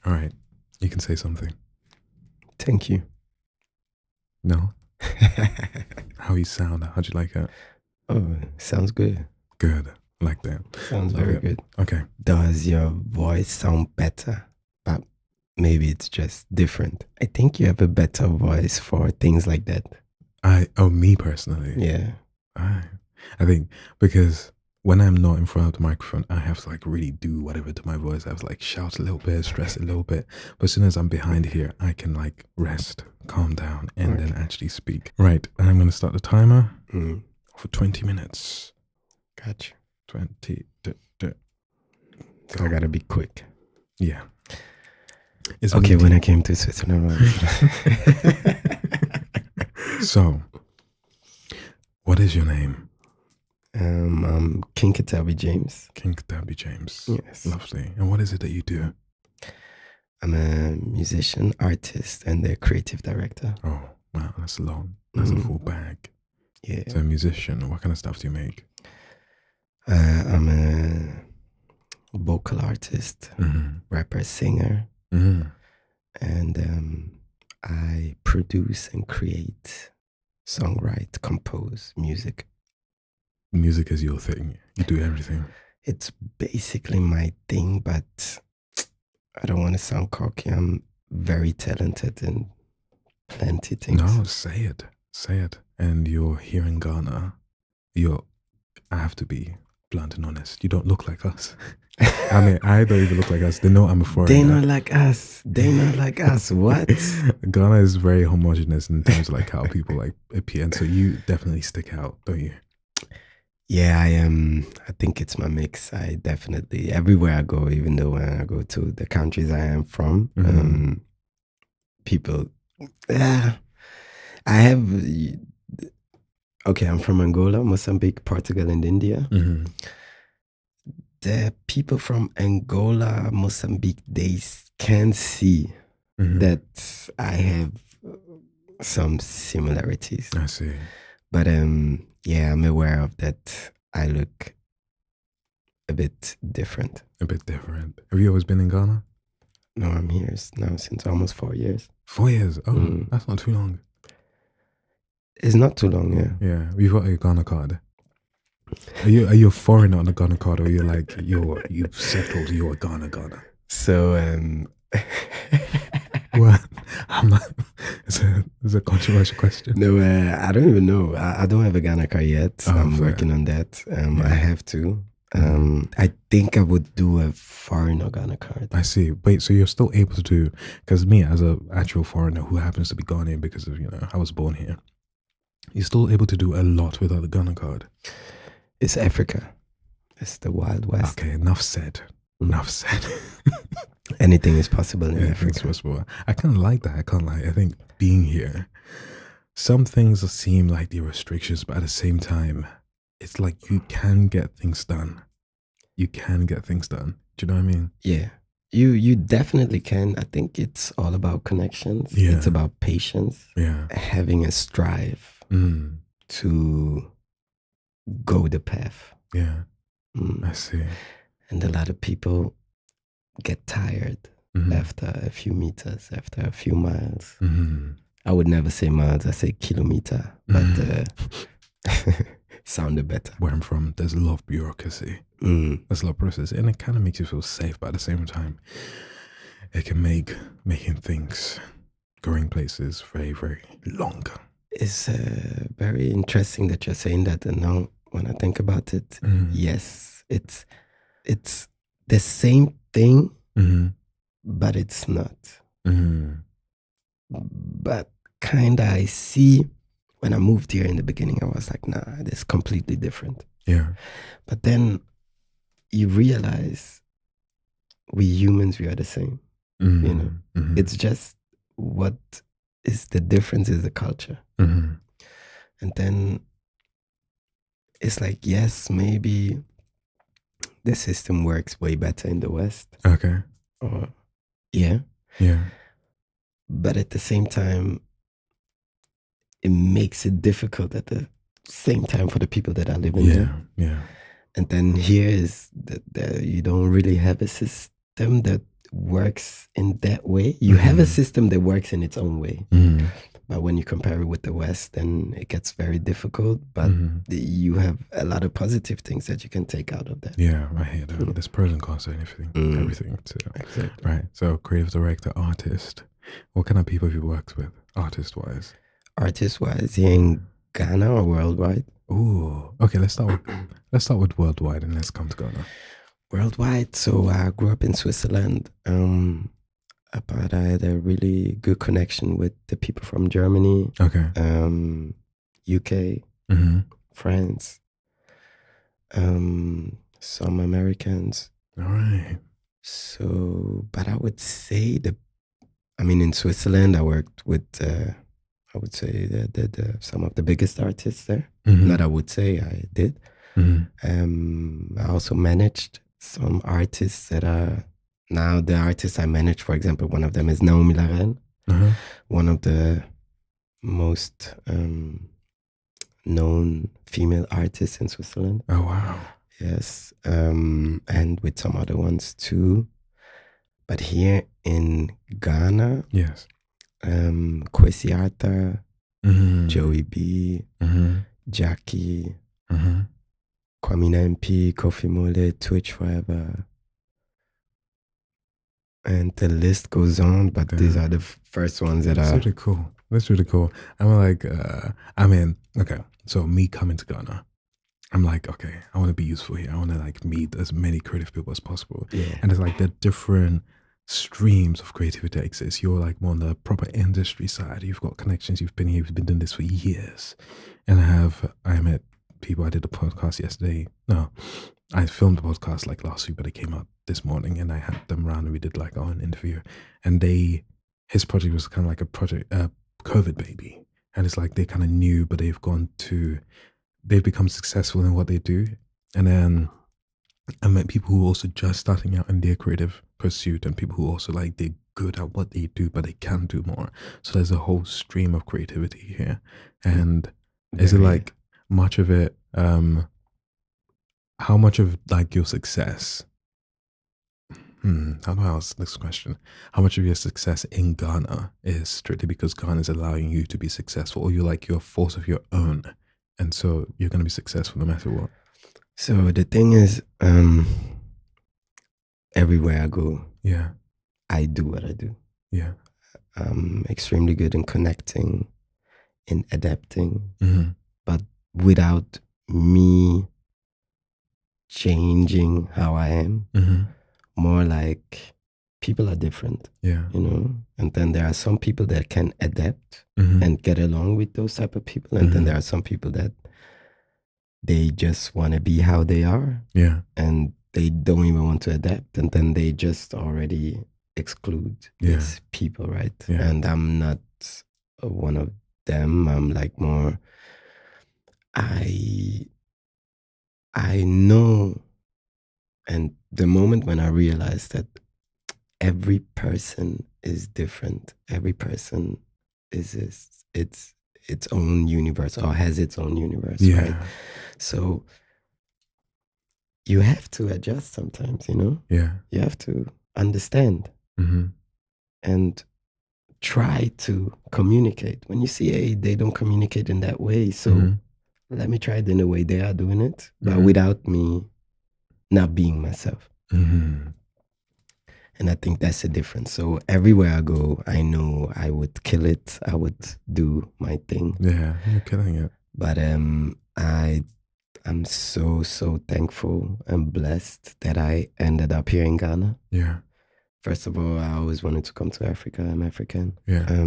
All right. You can say something. Thank you. No? How you sound? How'd you like it? Oh, sounds good. Good. Like that. Sounds Love very it. good. Okay. Does your voice sound better? But maybe it's just different. I think you have a better voice for things like that. Me personally. Yeah. I think because when I'm not in front of the microphone, I have to like really do whatever to my voice. I have to like shout a little bit, stress a little bit. But as soon as I'm behind here, I can like rest, calm down, and then actually speak. Right. I'm going to start the timer for 20 minutes. Gotcha. 20. So I gotta be quick. Yeah. Okay, when I came to Switzerland. So, what is your name? I'm King Ketelby James. King Ketelby James. Yes. Lovely. And what is it that you do? I'm a musician, artist, and a creative director. Oh, wow, that's long. That's a full bag. Yeah. So, a musician, what kind of stuff do you make? I'm a vocal artist, rapper, singer, and I produce and create, songwrite, compose music. Music is your thing. You do everything. It's basically my thing, but I don't want to sound cocky. I'm very talented in plenty things. No, say it. Say it. And you're here in Ghana. I have to be blunt and honest. You don't look like us. I mean, I don't even look like us. They know I'm a foreigner. They not like us. They not like us. What? Ghana is very homogenous in terms of like how people like appear. And so you definitely stick out, don't you? Yeah, I am. I think it's my mix. I definitely, everywhere I go, even though when I go to the countries I am from, people, I have, okay, I'm from Angola, Mozambique, Portugal, and India. The people from Angola, Mozambique, they can see that I have some similarities. I see. But yeah, I'm aware of that. I look a bit different. A bit different. Have you always been in Ghana? No, I'm here now since almost 4 years. 4 years? Oh, that's not too long. It's not too long, yeah. Yeah, you've got a Ghana card. Are you a foreigner on a Ghana card, or you've settled? You're a Ghana. So Well, it's a controversial question. No, I don't even know. I don't have a Ghana card yet. I'm working on that. I have to. I think I would do a foreigner Ghana card. I see. Wait, so you're still able to do? Because me, as a actual foreigner who happens to be Ghanaian because of I was born here, you're still able to do a lot without the Ghana card. It's Africa. It's the Wild West. Okay, enough said. Enough said. Anything is possible in Africa. Possible. I kind of like that. I can't lie. I think being here, some things seem like they're restrictions, but at the same time, it's like you can get things done. You can get things done. Do you know what I mean? Yeah. You definitely can. I think it's all about connections. Yeah. It's about patience. Yeah. Having a strive to go the path. Yeah. I see. And a lot of people get tired after a few meters, after a few miles. I would never say miles, I say kilometer, but sounded better. Where I'm from, there's a lot of bureaucracy. There's a lot of process, and it kind of makes you feel safe, but at the same time, it can make making things, going places very, very long. It's very interesting that you're saying that, and now when I think about it, yes, it's the same thing, but it's not. But kind of I see when I moved here in the beginning, I was like, nah, this is completely different. Yeah. But then you realize we humans, we are the same. It's just what is the difference is the culture. And then it's like, yes, maybe the system works way better in the West. Okay. Or yeah. But at the same time, it makes it difficult at the same time for the people that are living there. Yeah. And then here is that you don't really have a system that works in that way. You have a system that works in its own way. But when you compare it with the West, then it gets very difficult. But you have a lot of positive things that you can take out of that. Yeah, I hear that. There's pros and cons to anything, everything too. Exactly. Right. So creative director, artist. What kind of people have you worked with, artist-wise? Artist-wise, here in Ghana or worldwide? Ooh, okay. Let's start with worldwide, and let's come to Ghana. Worldwide. So I grew up in Switzerland. But I had a really good connection with the people from Germany, UK, France, some Americans. All right. So, but I would say in Switzerland, I worked with, I would say the some of the biggest artists there. Not I would say, I did. I also managed some artists that are now the artists I manage. For example, one of them is Naomi Laren, one of the most known female artists in Switzerland. Oh, wow. Yes. And with some other ones too. But here in Ghana, yes, Kwesi Arthur, Joey B, Jackie, Kwamina MP, Kofi Mole, Twitch Forever. And the list goes on, but these are the first ones that That's are... really cool. That's really cool. I'm like, okay, so me coming to Ghana, I'm like, okay, I want to be useful here. I want to like meet as many creative people as possible. Yeah. And it's like the different streams of creativity exist. You're like more on the proper industry side. You've got connections. You've been here. You've been doing this for years. And I met people. I did a podcast yesterday. No, I filmed the podcast like last week, but it came out this morning, and I had them around and we did like an interview. And his project was kind of like a project, COVID baby. And it's like they kind of knew, but they've become successful in what they do. And then I met people who are also just starting out in their creative pursuit, and people who also like they're good at what they do, but they can do more. So there's a whole stream of creativity here. And is it like much of it, how much of like your success, how do I ask this question? How much of your success in Ghana is strictly because Ghana is allowing you to be successful, or you're a force of your own, and so you're going to be successful no matter what? So the thing is, everywhere I go, yeah, I do what I do. Yeah. I'm extremely good in connecting, in adapting, but without me changing how I am. More like people are different, and then there are some people that can adapt and get along with those type of people, and then there are some people that they just want to be how they are, and they don't even want to adapt, and then they just already exclude these people, right? And I'm not one of them. I'm like more, I know. And the moment when I realized that every person is different, every person is its own universe, or has its own universe, right? So you have to adjust sometimes, you have to understand and try to communicate. When you see, hey, they don't communicate in that way, so let me try it in the way they are doing it, but without me not being myself. And I think that's the difference. So everywhere I go, I know I would kill it. I would do my thing. Yeah, you're killing it. But I'm so thankful and blessed that I ended up here in Ghana. Yeah. First of all, I always wanted to come to Africa. I'm African. Yeah.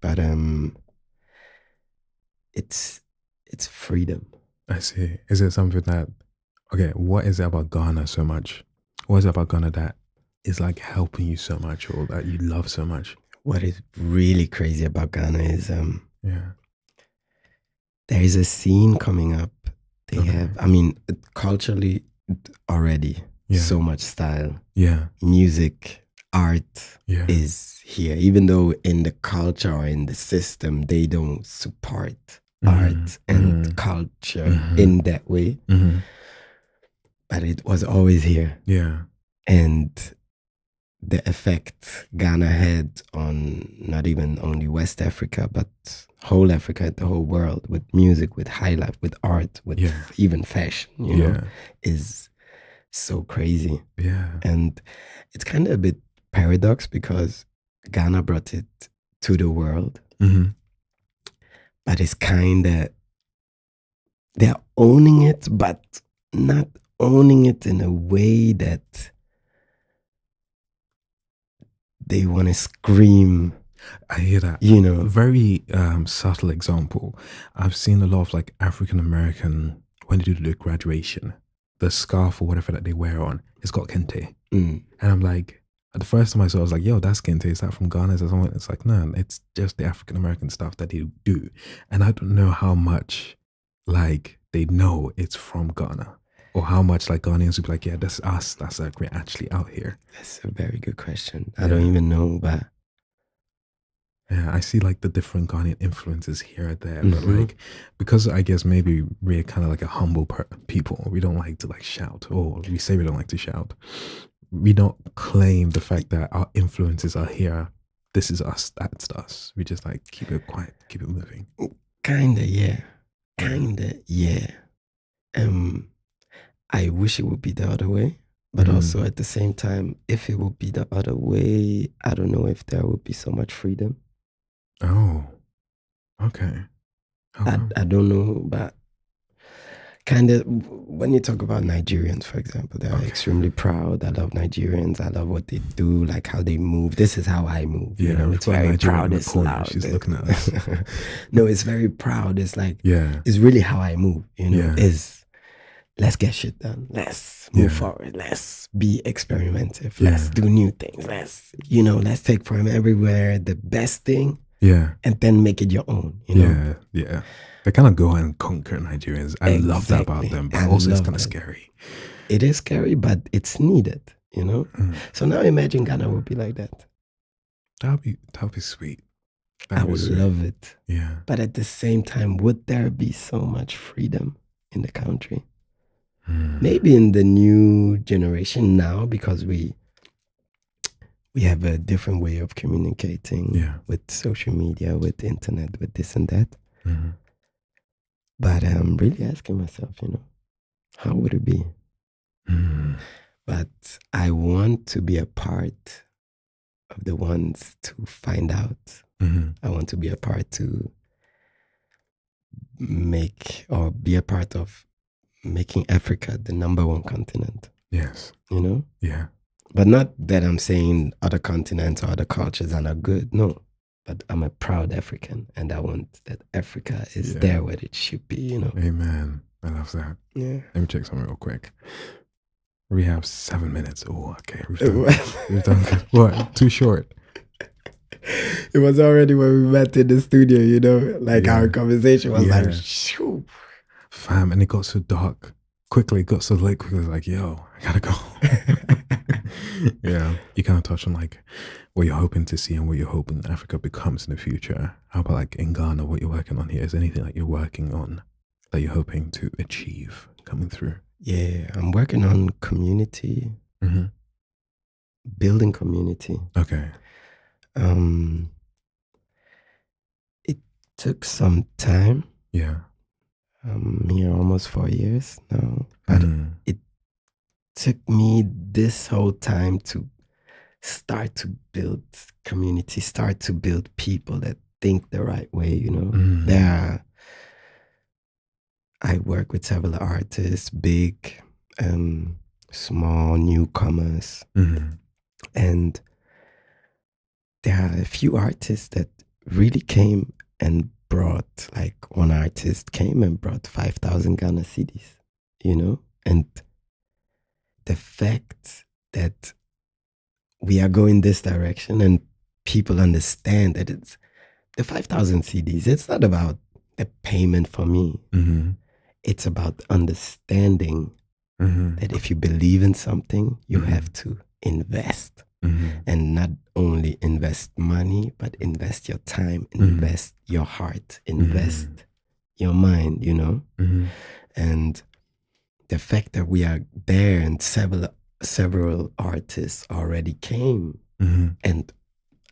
But it's freedom. I see. Is it something that, okay, what is it about Ghana so much? What is it about Ghana that is like helping you so much, or that you love so much? What is really crazy about Ghana is there is a scene coming up. They have, culturally already so much style. Music, art is here. Even though in the culture or in the system, they don't support art and culture in that way. But it was always here. Yeah. And the effect Ghana had on not even only West Africa, but whole Africa, the whole world, with music, with high life, with art, with even fashion, you know, is so crazy. Yeah. And it's kind of a bit paradox because Ghana brought it to the world, but it's kind of, they're owning it, but not owning it in a way that they want to scream. I hear that. You know, very subtle example. I've seen a lot of like African American, when they do the graduation, the scarf or whatever that they wear on, it's got kente. And I'm like, the first time I saw it, I was like, yo, that's kente. Is that from Ghana? Is that something? It's like, no, it's just the African American stuff that they do. And I don't know how much like they know it's from Ghana. Or how much like Ghanaians would be like, yeah, that's us. That's like we're actually out here. That's a very good question. I don't even know, but yeah, I see like the different Ghanaian influences here and there, but like because I guess maybe we're kind of like a humble people. We don't like to like shout, or we say we don't like to shout. We don't claim the fact that our influences are here. This is us. That's us. We just like keep it quiet, keep it moving. Kinda, yeah. Kinda, yeah. I wish it would be the other way, but also at the same time, if it would be the other way, I don't know if there would be so much freedom. Oh, okay. I don't know, but kind of when you talk about Nigerians, for example, they're extremely proud. I love Nigerians. I love what they do, like how they move. This is how I move. Yeah, you know, it's very proud. It's loud. She's looking at us. No, it's very proud. It's like, it's really how I move. You know, is let's get shit done. Let's move forward. Let's be experimentative. Let's do new things. Let's take from everywhere the best thing. Yeah. And then make it your own. You know? Yeah. They kind of go and conquer Nigerians. I love that about them, but also it's kind of scary. It is scary, but it's needed, you know? So now imagine Ghana would be like that. That'd be sweet. I would love it. Yeah. But at the same time, would there be so much freedom in the country? Maybe in the new generation now, because we have a different way of communicating with social media, with internet, with this and that. But I'm really asking myself, how would it be? But I want to be a part of the ones to find out. I want to be a part to make, or be a part of making Africa the #1 continent. Yes. You know? Yeah. But not that I'm saying other continents or other cultures are not good. No. But I'm a proud African, and I want that Africa is there where it should be, you know. Amen. I love that. Yeah. Let me check something real quick. We have 7 minutes. Oh, okay. We've done what? Too short. It was already when we met in the studio, you know, like our conversation was like, shoo. Fam, and it got so dark quickly. It got so late quickly. Like, yo, I gotta go. Yeah. You kind of touched on like what you're hoping to see and what you're hoping Africa becomes in the future. How about like in Ghana, what you're working on here? Is there anything that you're working on that you're hoping to achieve coming through? Yeah, I'm working on community, building community. Okay. It took some time. Yeah. I'm here almost 4 years now, but it took me this whole time to start to build community, start to build people that think the right way, you know. I work with several artists, big, small, newcomers, and there are a few artists that really came and brought, like one artist came and brought 5,000 Ghana cedis, you know, and the fact that we are going this direction and people understand that it's the 5,000 cedis. It's not about the payment for me. It's about understanding that if you believe in something, you have to invest. And not only invest money, but invest your time, invest your heart, invest your mind, you know? And the fact that we are there and several artists already came and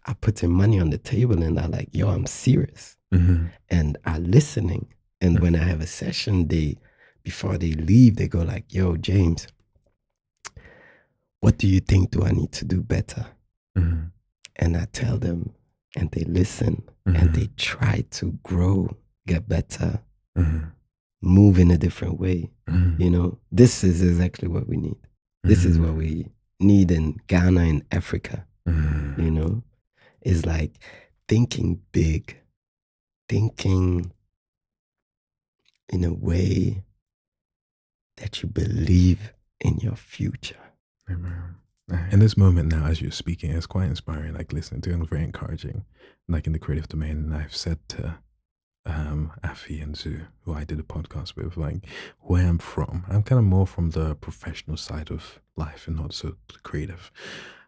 are putting money on the table and are like, yo, I'm serious, and are listening. And when I have a session, before they leave, they go like, yo, James, what do you think do I need to do better? And I tell them, and they listen, and they try to grow, get better, move in a different way. You know, this is exactly what we need. This is what we need in Ghana and Africa. You know, is like thinking big, thinking in a way that you believe in your future. Amen. In this moment now, as you're speaking, it's quite inspiring, like listening to it, and very encouraging, like in the creative domain. And I've said to Afi and Zoo, who I did a podcast with, like where I'm from, I'm kind of more from the professional side of life and not so the creative.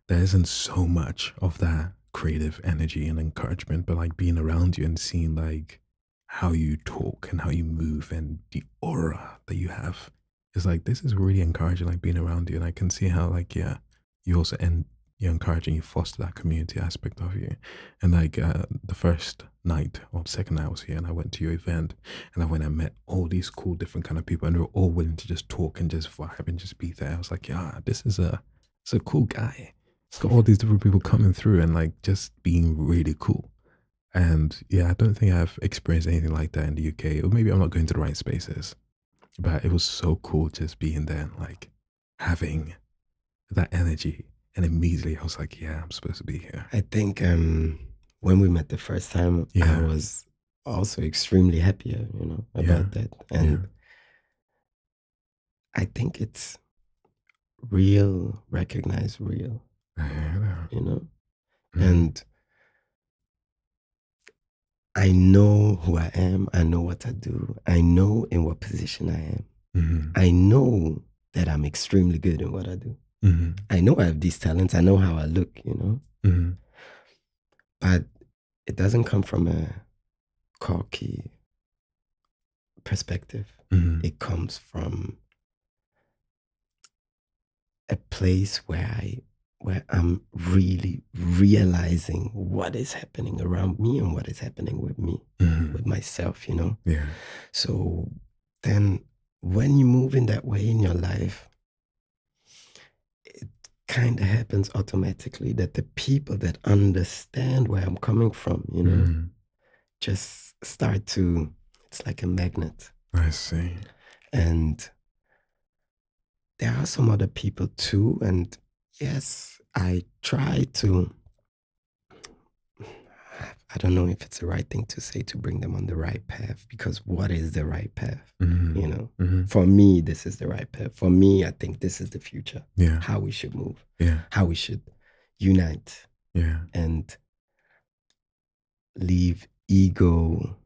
There isn't so much of that creative energy and encouragement, but like being around you and seeing like how you talk and how you move and the aura that you have is like, this is really encouraging, like being around you. And I can see how like, yeah, you also you're encouraging, you foster that community aspect of you. And like the first night or second night I was here and I went to your event and I went and met all these cool different kind of people and they were all willing to just talk and just vibe and just be there. I was like, yeah, it's a cool guy. It's got all these different people coming through and like just being really cool. And yeah, I don't think I've experienced anything like that in the UK, or maybe I'm not going to the right spaces, but it was so cool just being there and like having that energy. And immediately I was like, yeah, I'm supposed to be here. I think when we met the first time, I was also extremely happier, you know, about that. And I think it's real, recognize real, you know, and I know who I am. I know what I do. I know in what position I am. I know that I'm extremely good in what I do. I know I have these talents. I know how I look, you know. But it doesn't come from a cocky perspective. It comes from a place where I'm really realizing what is happening around me and what is happening with me, with myself, you know? Yeah. So then when you move in that way in your life, it kind of happens automatically that the people that understand where I'm coming from, you know, just start to, it's like a magnet. I see. And there are some other people too. And yes, I try to, I don't know if it's the right thing to say to bring them on the right path, because what is the right path? You know, for me, this is the right path. For me, I think this is the future. Yeah. How we should move. Yeah. How we should unite. Yeah. And leave ego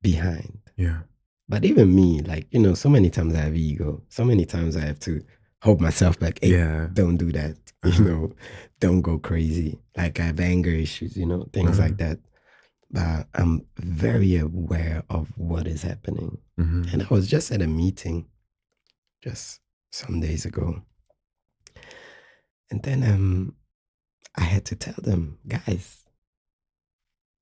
behind. Yeah. But even me, like, you know, so many times I have ego. So many times I have to hold myself back. Hey, don't do that. You know, don't go crazy. Like I have anger issues, you know, things like that. But I'm very aware of what is happening. And I was just at a meeting just some days ago. And then I had to tell them, guys,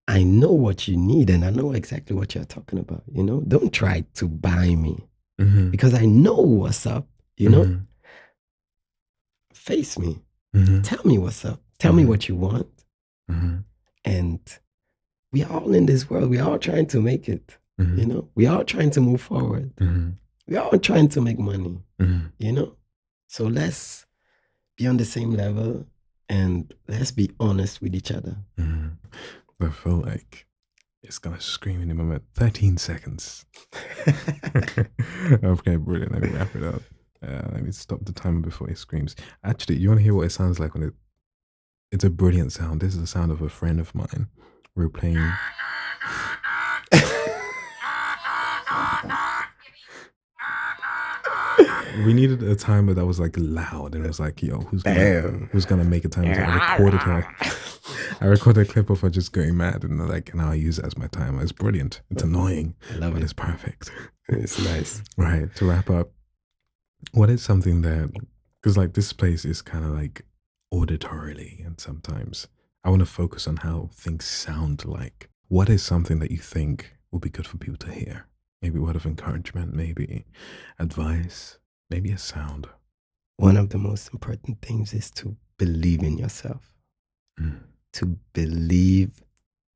I know what you need and I know exactly what you're talking about. You know, don't try to buy me because I know what's up, you know. Face me. Tell me what's up. Tell me what you want. And we are all in this world. We are all trying to make it. You know, we are all trying to move forward. We are all trying to make money, you know. So let's be on the same level and let's be honest with each other. I feel like it's gonna scream in a moment. 13 seconds. Okay, brilliant. Let me wrap it up. Let me stop the timer before it screams. Actually, you want to hear what it sounds like when it's a brilliant sound. This is the sound of a friend of mine. We're playing. We needed a timer that was like loud and it was like, yo, who's gonna make a timer? I recorded a clip of her just going mad and now I use it as my timer. It's brilliant. It's annoying, but it's perfect. It's nice. Right. To wrap up, what is something that Because like this place is kind of like auditorily, and sometimes I want to focus on how things sound like. What is something that you think would be good for people to hear? Maybe a word of encouragement, maybe advice, maybe a sound. One of the most important things is to believe in yourself, to believe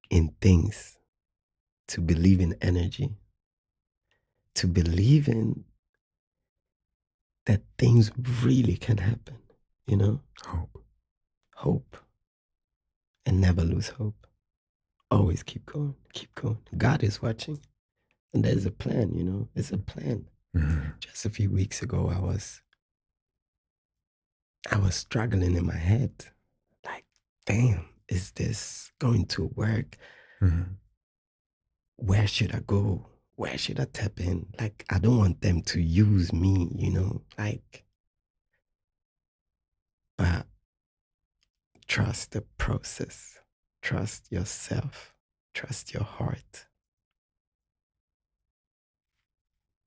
in things, to believe in energy, to believe in that things really can happen, you know? Hope. Hope. And never lose hope. Always keep going, keep going. God is watching. And there's a plan, you know? It's a plan. Just a few weeks ago, I was struggling in my head. Like, damn, is this going to work? Where should I go? Where should I tap in? Like, I don't want them to use me, you know? Like, but trust the process, trust yourself, trust your heart.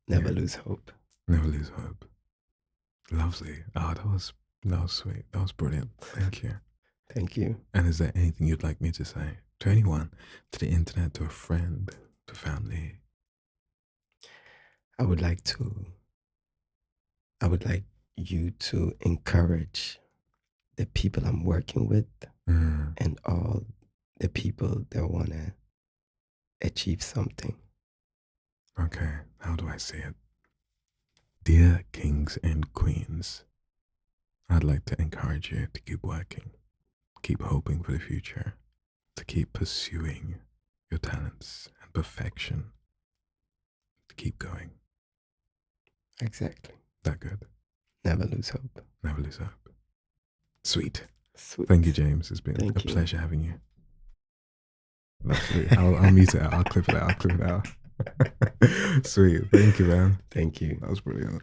Never lose hope. Never lose hope. Lovely. Oh, that was sweet. That was brilliant. Thank you. Thank you. And is there anything you'd like me to say to anyone, to the internet, to a friend, to family? I would like you to encourage the people I'm working with and all the people that want to achieve something. Okay, how do I say it? Dear kings and queens, I'd like to encourage you to keep working, keep hoping for the future, to keep pursuing your talents and perfection, to keep going. Exactly. That good. Never lose hope. Never lose hope. Sweet. Sweet. Thank you, James. It's been a pleasure having you. Lovely. I'll mute it out. I'll clip it out. Sweet. Thank you, man. Thank you. That was brilliant.